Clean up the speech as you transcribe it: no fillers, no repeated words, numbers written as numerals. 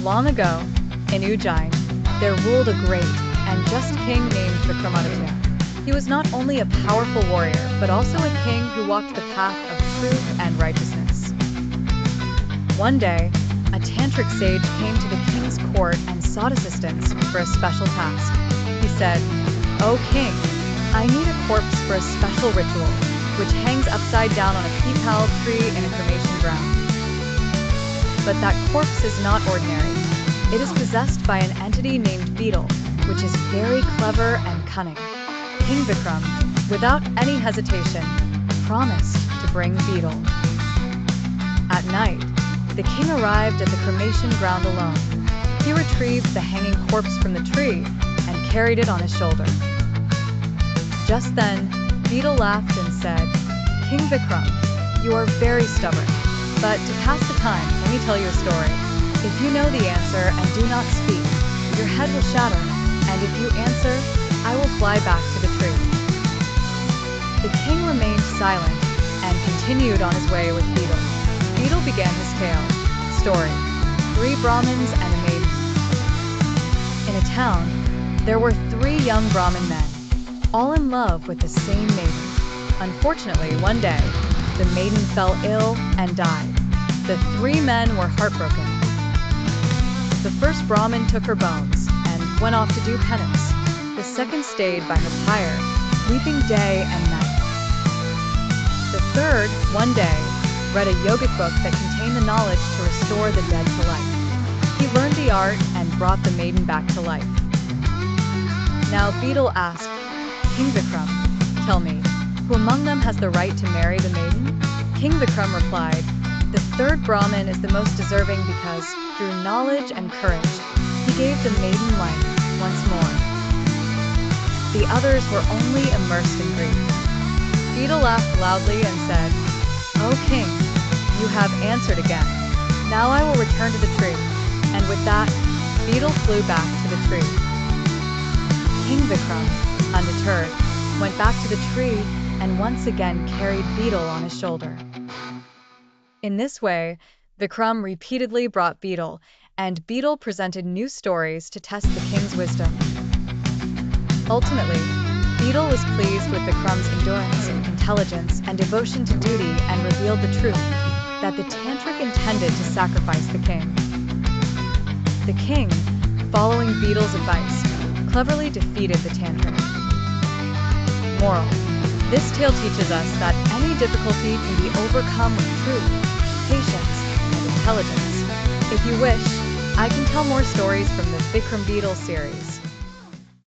Long ago, in Ujjain, there ruled a great and just king named Vikramaditya. He was not only a powerful warrior, but also a king who walked the path of truth and righteousness. One day, a tantric sage came to the king's court and sought assistance for a special task. He said, "O king, I need a corpse for a special ritual, which hangs upside down on a Peepal tree in a cremation ground. But that corpse is not ordinary. It is possessed by an entity named Betal, which is very clever and cunning." King Vikram, without any hesitation, promised to bring Betal. At night, the king arrived at the cremation ground alone. He retrieved the hanging corpse from the tree and carried it on his shoulder. Just then, Betal laughed and said, "King Vikram, you are very stubborn. But to pass the time, let me tell you a story. If you know the answer and do not speak, your head will shatter, and if you answer, I will fly back to the tree." The king remained silent and continued on his way with Betal. Betal began his tale. Story: 3 Brahmins and a maiden. In a town, there were 3 young Brahmin men, all in love with the same maiden. Unfortunately, one day, the maiden fell ill and died. The 3 men were heartbroken. The first Brahmin took her bones and went off to do penance. The second stayed by her pyre, weeping day and night. The third, one day, read a yogic book that contained the knowledge to restore the dead to life. He learned the art and brought the maiden back to life. Now Betal asked, "King Vikram, tell me, who among them has the right to marry the maiden?" King Vikram replied, "The third Brahmin is the most deserving because, through knowledge and courage, he gave the maiden life once more. The others were only immersed in grief." Betal laughed loudly and said, "O king, you have answered again. Now I will return to the tree." And with that, Betal flew back to the tree. King Vikram, undeterred, went back to the tree and once again carried Betal on his shoulder. In this way, Vikram repeatedly brought Betal, and Betal presented new stories to test the king's wisdom. Ultimately, Betal was pleased with Vikram's endurance, intelligence, and devotion to duty and revealed the truth, that the tantric intended to sacrifice the king. The king, following Betal's advice, cleverly defeated the tantric. Moral: this tale teaches us that any difficulty can be overcome with truth, patience, and intelligence. If you wish, I can tell more stories from the Vikram Betal series.